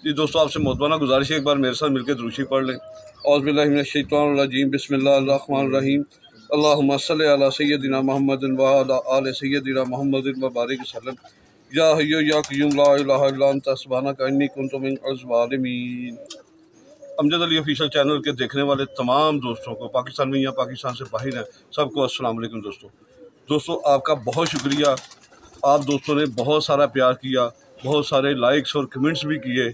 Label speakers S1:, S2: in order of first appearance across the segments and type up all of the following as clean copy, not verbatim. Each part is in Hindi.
S1: जी दोस्तों, आपसे मोहब्बाना गुजारिश है, एक बार मेरे साथ मिलकर दुरूद पढ़ लें। औज़ु बिल्लाहि मिनश शैतानिर रजीम, बिस्मिल्लाहिर रहमानिर रहीम। अल्लाहुम्मा सल्लि अला सय्यदिना मुहम्मदिन व अला आलि सय्यदिना मुहम्मदिन व बारिक वसल्लम। या हय्यु या क़य्यूम ला इलाहा इल्ला अंता सुब्हानका इन्नी कुन्तु मिनज़ ज़ालिमीन। अमजद अली ऑफिशियल चैनल के देखने वाले तमाम दोस्तों को, पाकिस्तान में या पाकिस्तान से बाहर हैं, सबको अस्सलाम वालेकुम। दोस्तों आपका बहुत शुक्रिया। आप दोस्तों ने बहुत सारा प्यार किया, बहुत सारे लाइक्स और कमेंट्स भी किए।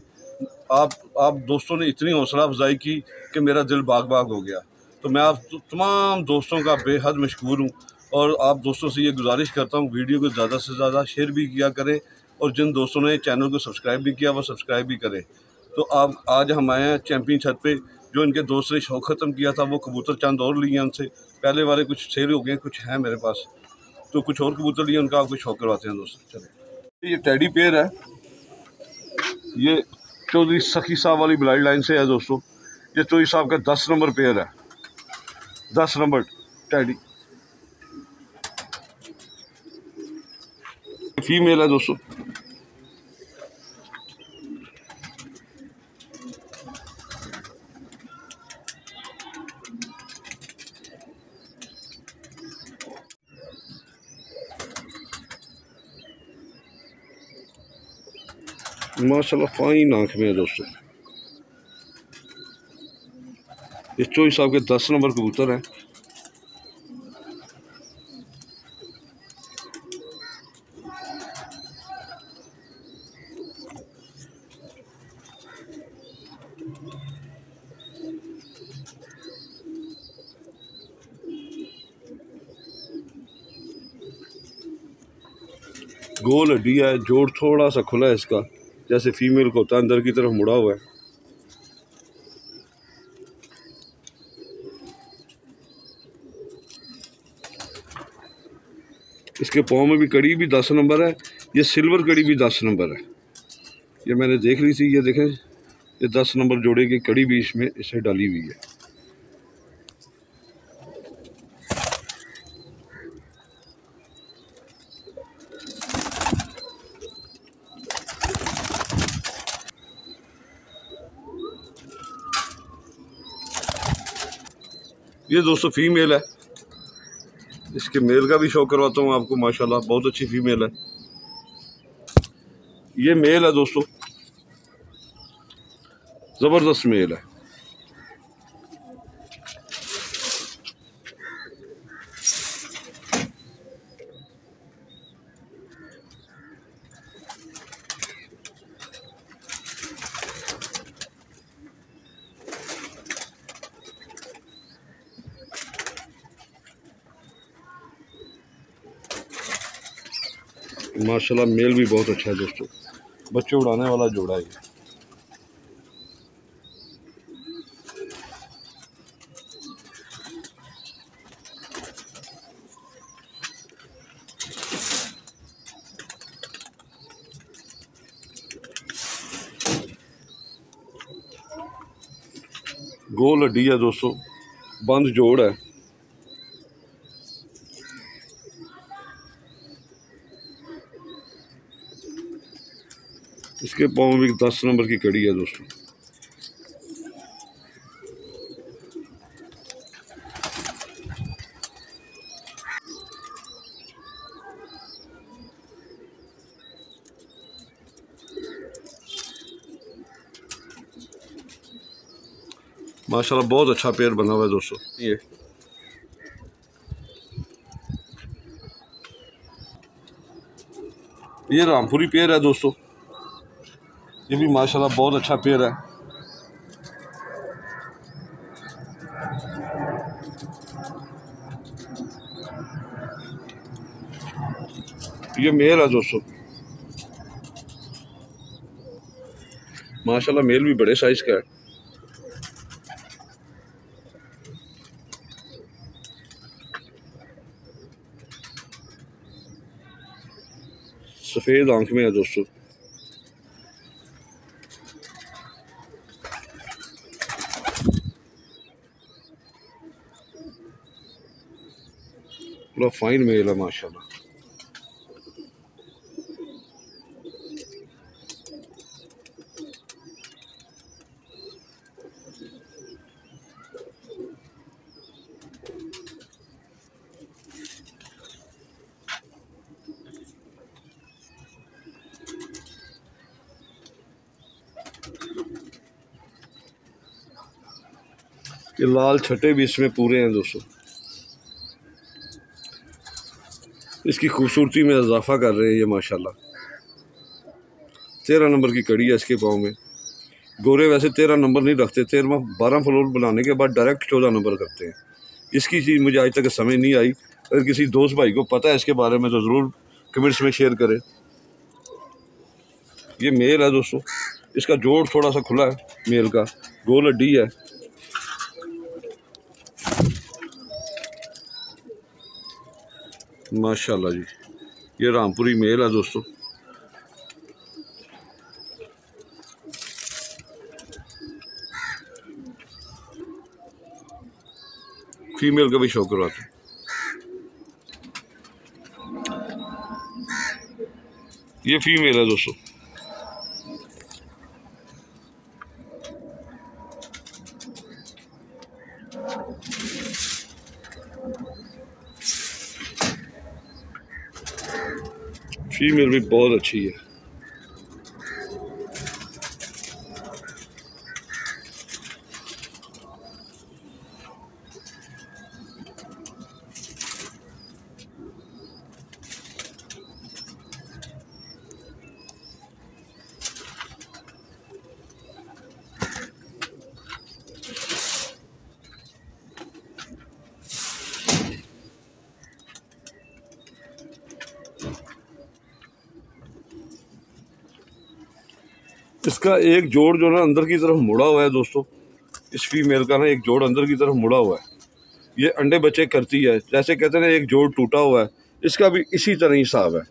S1: आप दोस्तों ने इतनी हौसला अफजाई की कि मेरा दिल बाग बाग हो गया। तो मैं आप तमाम दोस्तों का बेहद मशकूर हूँ और आप दोस्तों से ये गुजारिश करता हूँ वीडियो को ज़्यादा से ज़्यादा शेयर भी किया करें और जिन दोस्तों ने चैनल को सब्सक्राइब भी किया वो सब्सक्राइब भी करें। तो आप आज हम आए हैं चैम्पियन छत पे। जो इनके दोस्त ने शौक ख़त्म किया था वो कबूतर चंद और लिए उनसे, पहले वाले कुछ सेल हो गए, कुछ हैं मेरे पास, तो कुछ और कबूतर लिए, उनका आपको शौक करवाते हैं दोस्तों। चले, ये टेडी पेयर है, ये चौधरी सखी साहब वाली ब्लाइड लाइन से है दोस्तों। ये चौधरी साहब का 10 नंबर पेयर है, 10 नंबर टेडी फीमेल है दोस्तों। माशाल्लाह फाइन आँख में है दोस्तों। ये चौधरी साहब के 10 नंबर कबूतर हैं। गोल हड्डी है, जोड़ थोड़ा सा खुला है इसका, जैसे फीमेल को होता है, अंदर की तरफ मुड़ा हुआ है। इसके पाँव में भी कड़ी भी 10 नंबर है, ये सिल्वर कड़ी भी 10 नंबर है। ये मैंने देख ली थी, ये देखें, ये 10 नंबर जोड़े की कड़ी भी इसमें इसे डाली हुई है। ये दोस्तों फीमेल है, इसके मेल का भी शो करवाता हूँ आपको। माशाल्लाह बहुत अच्छी फीमेल है। ये मेल है दोस्तों, ज़बरदस्त मेल है। माशाल्लाह मेल भी बहुत अच्छा है दोस्तों, बच्चे उड़ाने वाला जोड़ा है। गोल हड्डी है दोस्तों, बंद जोड़ है। इसके पाँव में भी 10 नंबर की कड़ी है दोस्तों। माशाल्लाह बहुत अच्छा पेयर बना हुआ है दोस्तों। ये रामपुरी पेयर है दोस्तों, ये भी माशाल्लाह बहुत अच्छा पेयर है। ये मेल है दोस्तों, माशाल्लाह मेल भी बड़े साइज का है। सफ़ेद आंख में है दोस्तों। पूरा फाइन मेल है माशाल्लाह। ये लाल छट्टे भी इसमें पूरे हैं दोस्तों। इसकी खूबसूरती में इजाफा कर रहे हैं ये माशाल्लाह। 13 नंबर की कड़ी है इसके पाँव में। गोरे वैसे 13 नंबर नहीं रखते, 13वां 12 फ्लोर बनाने के बाद डायरेक्ट 14 नंबर करते हैं। इसकी चीज़ मुझे आज तक समझ नहीं आई। अगर किसी दोस्त भाई को पता है इसके बारे में तो ज़रूर कमेंट्स में शेयर करें। ये मेल है दोस्तों, इसका जोड़ थोड़ा सा खुला है मेल का, गोल हड्डी है। माशाल्लाह जी, ये रामपुरी मेल है दोस्तों। फीमेल का भी शौक करवाते हैं। ये फीमेल है दोस्तों। फीमेल भी बहुत अच्छी है। इसका एक जोड़ जो ना अंदर की तरफ मुड़ा हुआ है दोस्तों। इस फीमेल का ना एक जोड़ अंदर की तरफ मुड़ा हुआ है। ये अंडे बच्चे करती है, जैसे कहते हैं ना एक जोड़ टूटा हुआ है, इसका भी इसी तरह ही हिसाब है।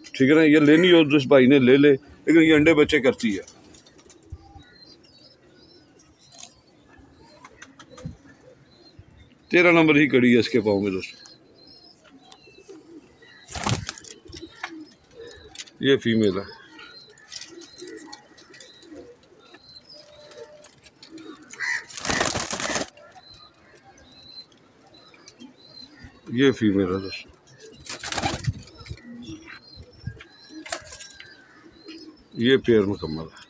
S1: ठीक है ना, ये लेनी हो तो इस भाई ने ले ले, लेकिन ये अंडे बच्चे करती है। तेरह नंबर ही कड़ी है इसके पाँव में दोस्तों। ये फीमेल है। ये फीमेल है दोस्तों। ये पेयर मुकम्मल है।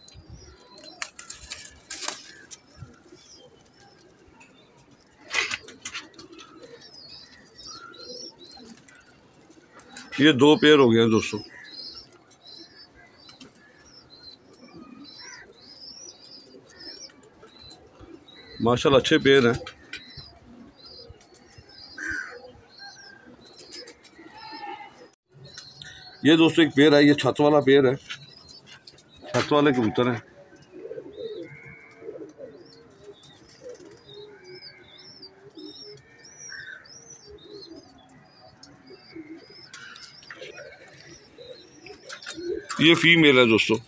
S1: ये 2 पेयर हो गए हैं दोस्तों। माशाल्लाह अच्छे पेयर हैं। ये दोस्तों एक पेयर है, ये छत वाला पेयर है, छत वाले कबूतर हैं। ये फीमेल है दोस्तों।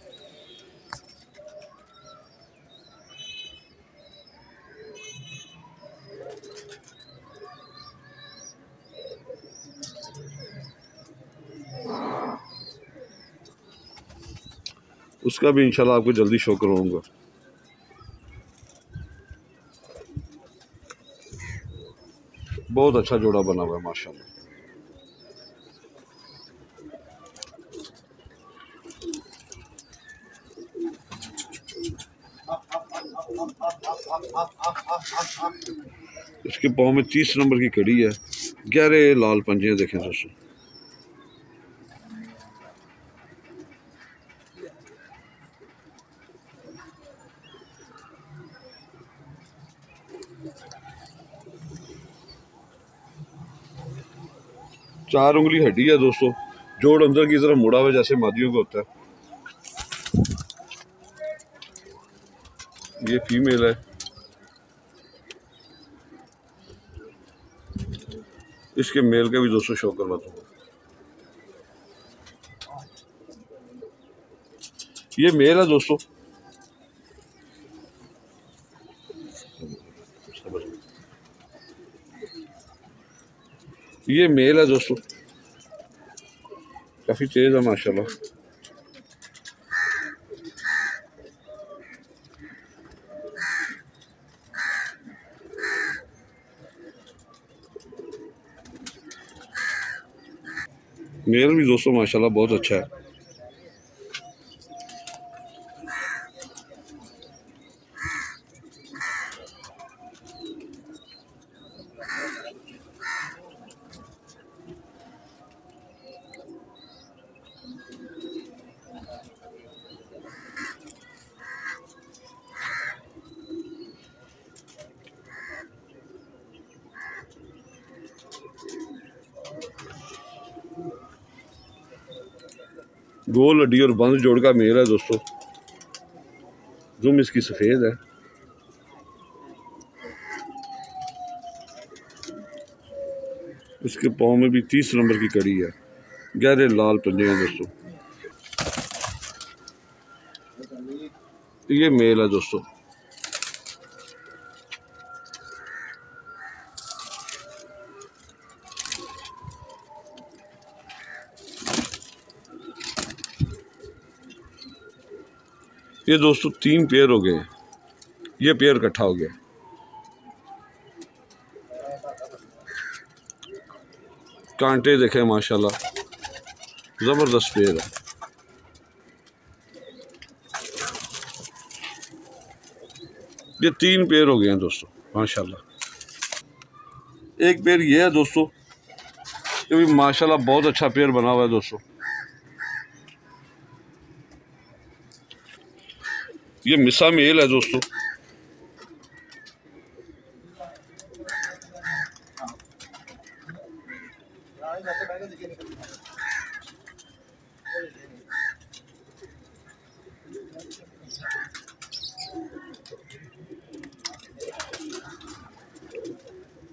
S1: उसका भी इंशाल्लाह आपको जल्दी शो करवाऊंगा। बहुत अच्छा जोड़ा बना हुआ है माशाल्लाह। इसके पाँव में 30 नंबर की कड़ी है, गहरे लाल पंजे देखें दोस्तों। चार उंगली हड्डी है दोस्तों, जोड़ अंदर की तरफ मुड़ा हुआ जैसे मादियों का होता है। ये फीमेल है। इसके मेल का भी दोस्तों शो करवाता हूँ। ये मेल है दोस्तों। ये मेल है दोस्तों, काफी तेज है माशाल्लाह। मेल भी दोस्तों माशाल्लाह बहुत अच्छा है। गोल हड्डी और बंद जोड़ का मेल है दोस्तों। दुम इसकी सफ़ेद है। इसके पाँव में भी 30 नंबर की कड़ी है। गहरे लाल पंजे हैं दोस्तों। ये मेल है दोस्तों। ये दोस्तों 3 पेयर हो गए। ये पेयर इकट्ठा हो गया। कांटे देखें माशाल्लाह, ज़बरदस्त पेयर है। ये 3 पेयर हो गए हैं दोस्तों माशाल्लाह। एक पेयर ये है दोस्तों, ये भी माशाल्लाह बहुत अच्छा पेयर बना हुआ है दोस्तों। ये मिसा मेल है दोस्तों।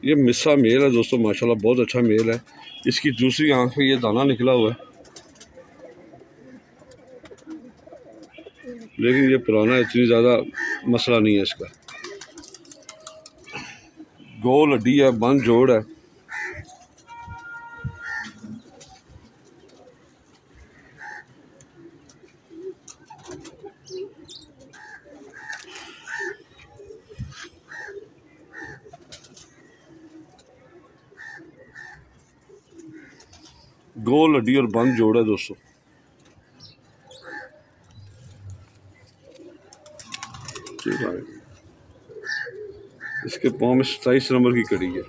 S1: ये मिसा मेल है दोस्तों माशाल्लाह, बहुत अच्छा मेल है। इसकी दूसरी आंख में ये दाना निकला हुआ है, लेकिन ये पुराना इतनी ज़्यादा मसला नहीं है इसका। गोल हड्डी है, बंद जोड़ है। गोल हड्डी और बंद जोड़ है दोस्तों। इसके पाँव में 27 नंबर की कड़ी है।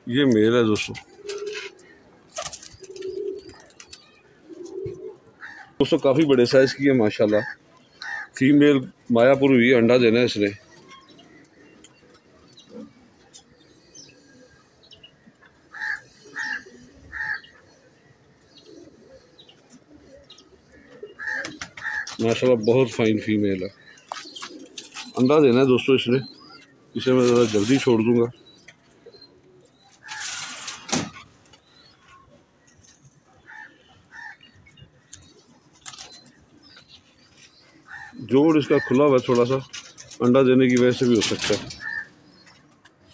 S1: ये मेल है दोस्तों। दोस्तों काफ़ी बड़े साइज़ की है माशाल्लाह। फीमेल मायापुर हुई है, अंडा देना है इसने। माशाल्लाह बहुत फाइन फीमेल है। अंडा देना है दोस्तों इसने। इसे मैं ज़रा जल्दी छोड़ दूंगा। जोड़ इसका खुला हुआ है थोड़ा सा, अंडा देने की वजह से भी हो सकता है।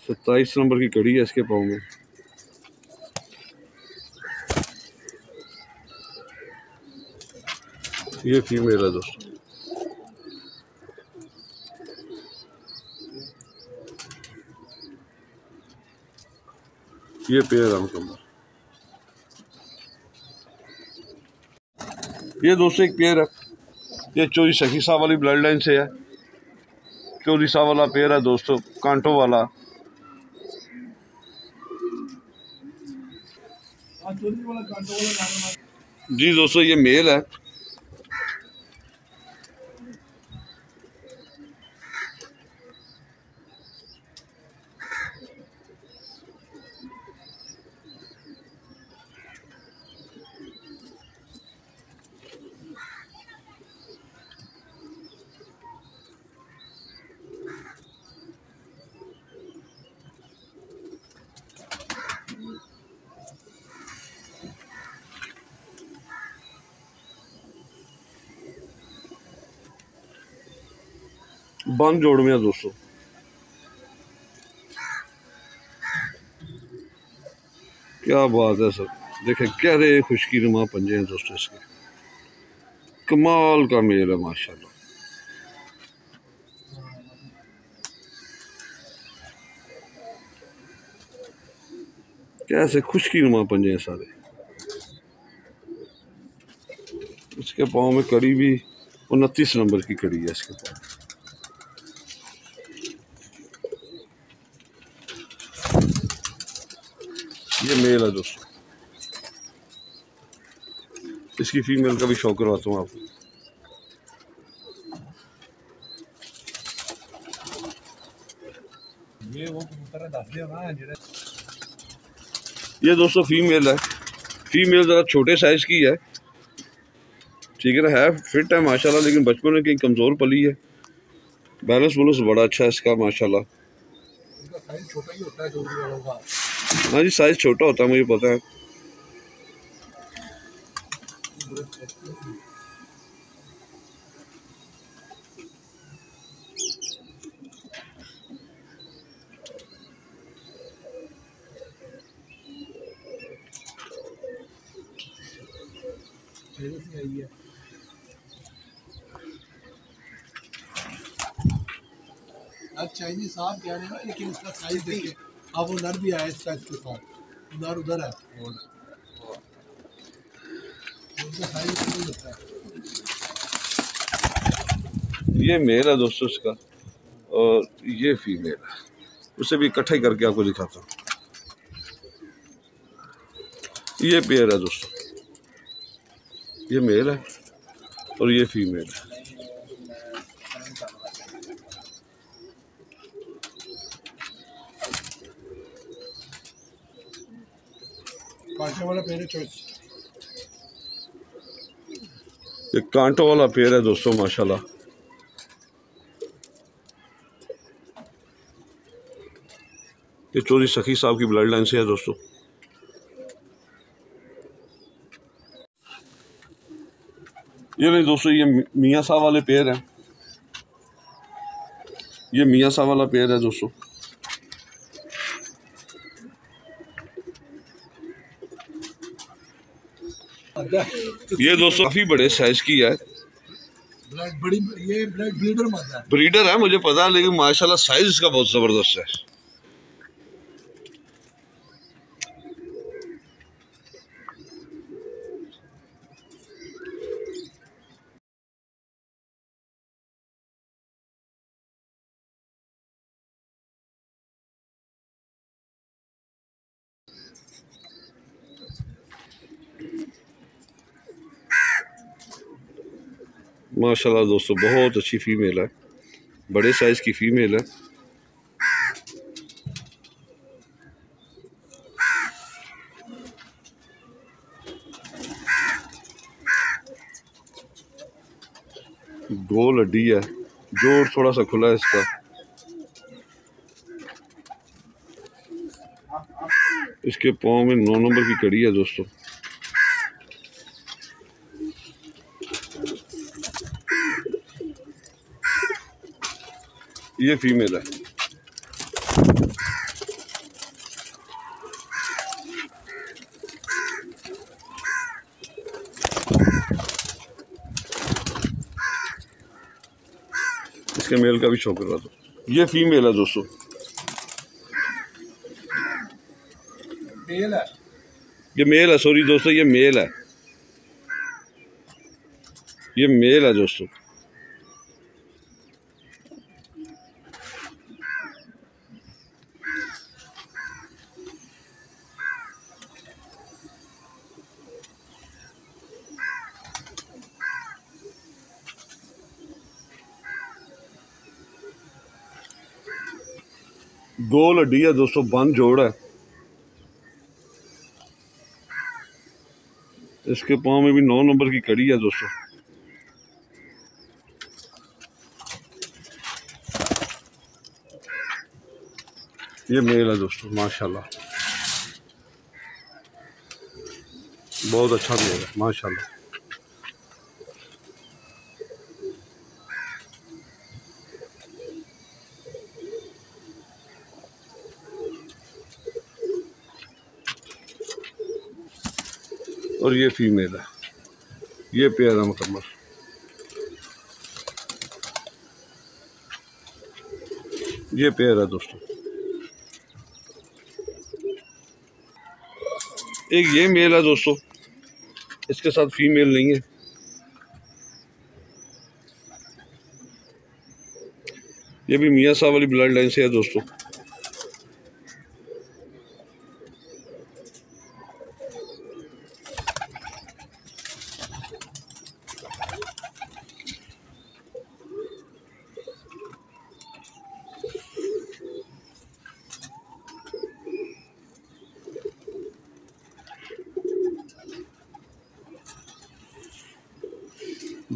S1: 27 नंबर की कड़ी है इसके पाँव में। ये फीमेल है दोस्तों। ये पेयर है मुकम्मल। ये दोस्तों एक पेयर है। ये चोरी सखी साहब वाली ब्लड लाइन से है। चोरी साहब वाला पेयर है दोस्तों, कांटों वाला। जी दोस्तों ये मेल है। बंद जोड़ में है दोस्तों। क्या बात है सर, देखें गहरे खुशकी नुमा पंजे हैं दोस्तों इसके। कमाल का मेल है माशाल्लाह। कैसे खुशकी नुमा पंजे हैं सारे। इसके पाँव में कड़ी भी 29 नंबर की कड़ी है इसके पाँव। ये मेल है दोस्तों। इसकी फीमेल का भी शौक करवाता हूँ आपको। ये दोस्तों फीमेल है, फीमेल ज़रा छोटे साइज़ की है, ठीक है ना, है फिट है माशाल्लाह, लेकिन बचपन में कहीं कमज़ोर पली है। बैलेंस वूलेंस बड़ा अच्छा है इसका माशाल्लाह।
S2: साइज छोटा ही होता है जोड़ी वालों का।
S1: हाँ जी, साइज़ छोटा होता है, मुझे पता है।
S2: चाइनीज साहब कह रहे हैं, लेकिन इसका साइज देखिए। अब वो नर भी आया इस साइज के साथ, नर उधर है, उसका साइज नहीं होता है।
S1: ये मेल है दोस्तों इसका, और ये फीमेल है। उसे भी इकट्ठा ही करके आपको दिखाता हूँ। ये पेयर है दोस्तों, ये मेल है और ये फीमेल है।
S2: कांटे वाला पेड़ चॉइस,
S1: ये कांटों वाला पेयर है दोस्तों माशाल्लाह। ये चौधरी सखी साहब की ब्लड लाइन से है दोस्तों। ये नहीं दोस्तों, ये मियाँ साहब वाले पेयर हैं, ये मियाँ साहब वाला पेयर है दोस्तों। ये दोस्तों काफी बड़े साइज की है,
S2: ब्लड बड़ी, ये ब्लड ब्रीडर मादा है।
S1: ब्रीडर है मुझे पता है, लेकिन माशाल्लाह साइज इसका बहुत जबरदस्त है। माशाल्लाह दोस्तों बहुत अच्छी फीमेल है, बड़े साइज की फीमेल है। गोल हड्डी है, जोड़ थोड़ा सा खुला है इसका। इसके पाँव में 9 नंबर की कड़ी है दोस्तों। ये फीमेल है। इसके मेल का भी शौक करवा दो। ये फीमेल है दोस्तों,
S2: मेल है,
S1: ये मेल है, सॉरी दोस्तों ये मेल है, ये मेल है दोस्तों। गोल हड्डी है दोस्तों, बंद जोड़ है। इसके पाँव में भी 9 नंबर की कड़ी है दोस्तों। ये मेल है दोस्तों माशाल्लाह, बहुत अच्छा मेल है माशाल्लाह। और ये फीमेल है, ये पेयर है मुकम्मल। ये पेयर है दोस्तों। एक ये मेल है दोस्तों, इसके साथ फीमेल नहीं है। ये भी मियाँ साहब वाली ब्लड लाइन से है दोस्तों।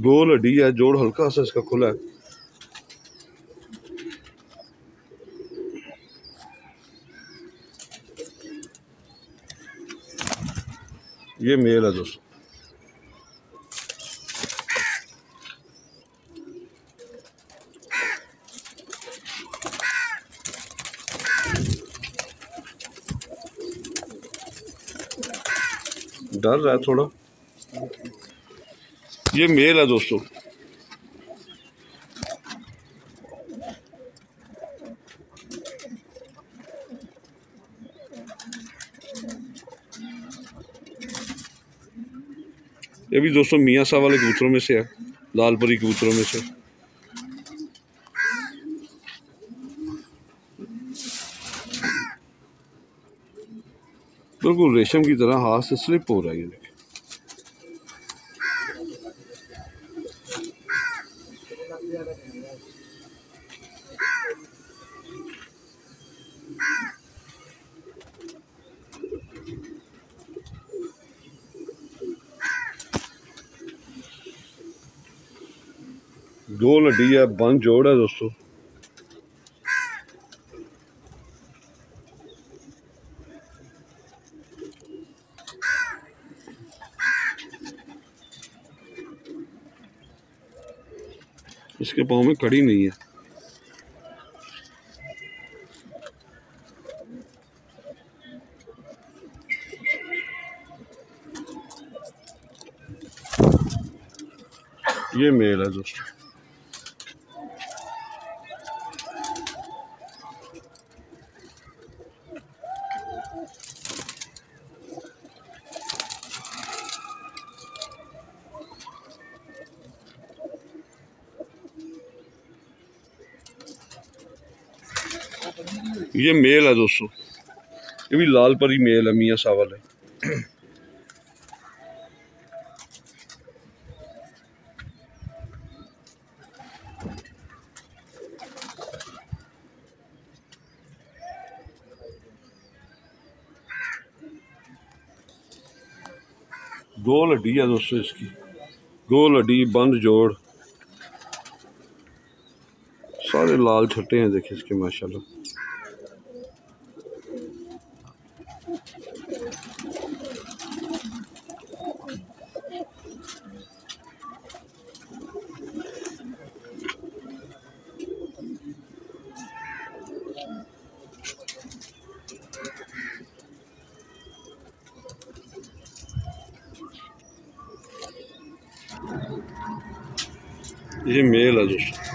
S1: गोल हड्डी है, जोड़ हल्का सा इसका खुला है। ये मेल है दोस्तों। डर रहा है थोड़ा। ये मेल है दोस्तों। ये भी दोस्तों मियाँ साहब वाले कबूतरों में से है, लाल परी कबूतरों में से। बिल्कुल रेशम की तरह हाथ से स्लिप हो रहा है। ये देखिए, गोल हड्डी है, बंद जोड़ है दोस्तों। इसके पाँव में कड़ी नहीं है। ये मेल है दोस्तों। ये मेल है दोस्तों। ये भी लाल परी मेल है, मियाँ साहब वाले। गोल हड्डी है दोस्तों इसकी, गोल हड्डी, बंद जोड़, सारे लाल छट्टे हैं देखिए इसके माशाल्लाह। ये मेल है दोस्तों।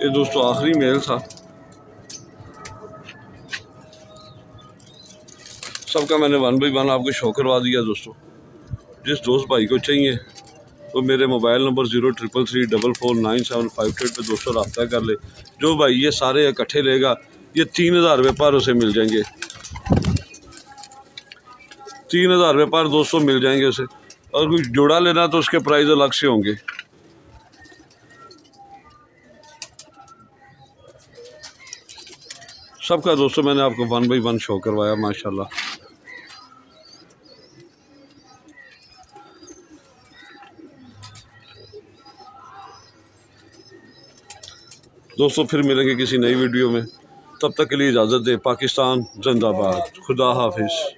S1: ये दोस्तों आखिरी मेल था। सबका मैंने 1 बाय 1 आपको शो करवा दिया दोस्तों। जिस दोस्त भाई को चाहिए तो मेरे मोबाइल नंबर 0333449758 पे दोस्तों रब्ता कर ले। जो भाई ये सारे इकट्ठे लेगा ये 3000 रुपये पर उसे मिल जाएंगे। 3000 रुपये पर दोस्तों मिल जाएंगे उसे। और कोई जोड़ा लेना तो उसके प्राइस अलग से होंगे। सबका दोस्तों मैंने आपको 1 बाय 1 शो करवाया माशाल्लाह। दोस्तों फिर मिलेंगे किसी नई वीडियो में, तब तक के लिए इजाज़त दे। पाकिस्तान जिंदाबाद, खुदा हाफिज़।